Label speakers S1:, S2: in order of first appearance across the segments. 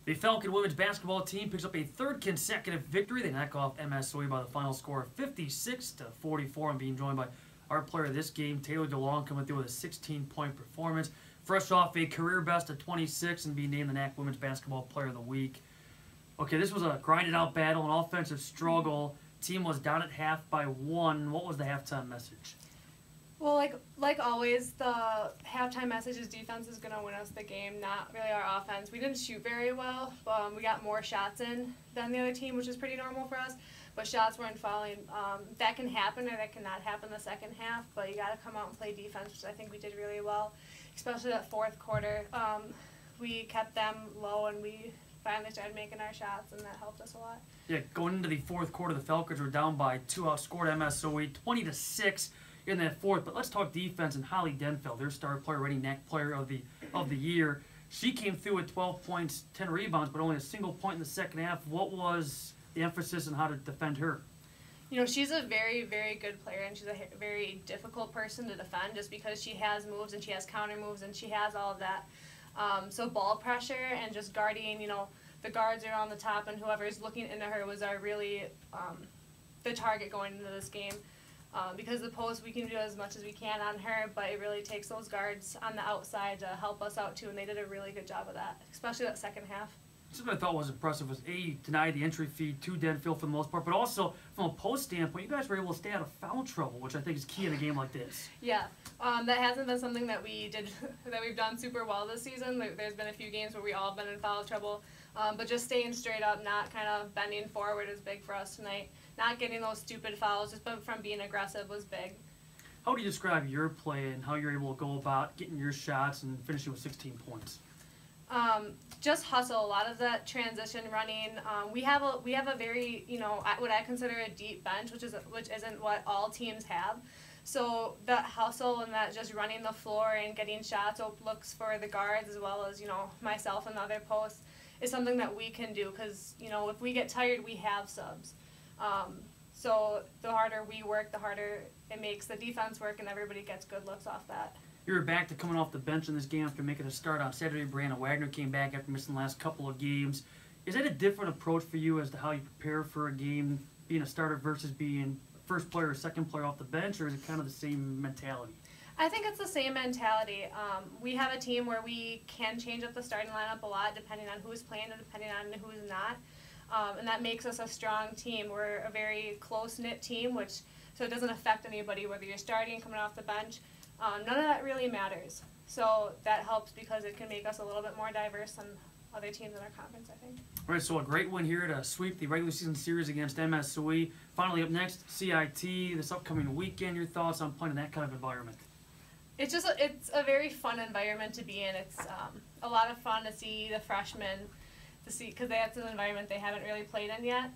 S1: The Falcon women's basketball team picks up a third consecutive victory. They knock off MSOE by the final score of 56-44. I'm being joined by our player of this game, Taylor DeLong, coming through with a 16-point performance. Fresh off a career best of 26 and being named the NAC Women's Basketball Player of the Week. Okay, this was a grinded-out battle, an offensive struggle. Team was down at half by 1. What was the halftime message?
S2: Well, like always, the halftime message is defense is going to win us the game, not really our offense. We didn't shoot very well. We got more shots in than the other team, which is pretty normal for us, but shots weren't falling. That can happen or that cannot happen the second half, but you got to come out and play defense, which I think we did really well, especially that fourth quarter. We kept them low and we finally started making our shots, and that helped us a lot.
S1: Yeah, going into the fourth quarter, the Falcons were down by 2, outscored MSOE 20-6 in that fourth. But let's talk defense and Holly Denfeld, their star player, reigning NAC Player of the Year. She came through with 12 points, 10 rebounds, but only a single point in the second half. What was the emphasis on how to defend her?
S2: You know, she's a very, very good player, and she's a very difficult person to defend just because she has moves and she has counter moves and she has all of that. So ball pressure and just guarding, you know, the guards are on the top and whoever's looking into her was our really the target going into this game. Because the post, we can do as much as we can on her, but it really takes those guards on the outside to help us out too, and they did a really good job of that, especially that second half.
S1: Something I thought was impressive was denied the entry fee to Denfield for the most part, but also from a post standpoint, you guys were able to stay out of foul trouble, which I think is key in a game like this.
S2: Yeah, that hasn't been something that we did that we've done super well this season. There's been a few games where we all been in foul trouble, but just staying straight up, not kind of bending forward is big for us tonight. Not getting those stupid fouls, just from being aggressive was big.
S1: How do you describe your play and how you're able to go about getting your shots and finishing with 16 points?
S2: Just hustle. A lot of that transition running. We have a very, you know, what I consider a deep bench, which isn't what all teams have. So that hustle and that just running the floor and getting shots, looks for the guards as well as, you know, myself and the other posts is something that we can do because, you know, if we get tired, we have subs. So the harder we work, the harder it makes the defense work, and everybody gets good looks off that.
S1: You were back to coming off the bench in this game after making a start on Saturday. Brianna Wagner came back after missing the last couple of games. Is that a different approach for you as to how you prepare for a game, being a starter versus being first player or second player off the bench, or is it kind of the same mentality?
S2: I think it's the same mentality. We have a team where we can change up the starting lineup a lot depending on who's playing and depending on who's not. And that makes us a strong team. We're a very close-knit team, so it doesn't affect anybody, whether you're starting, coming off the bench. None of that really matters. So that helps because it can make us a little bit more diverse than other teams in our conference, I think.
S1: All right, so a great win here to sweep the regular season series against MSOE. Finally up next, CIT, this upcoming weekend. Your thoughts on playing in that kind of environment?
S2: It's a very fun environment to be in. It's a lot of fun to see the freshmen, because that's an environment they haven't really played in yet.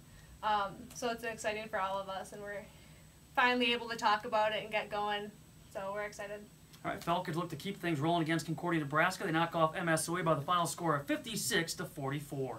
S2: So it's exciting for all of us, and we're finally able to talk about it and get going. So we're excited.
S1: All right, Falcons look to keep things rolling against Concordia, Nebraska. They knock off MSOE by the final score of 56-44.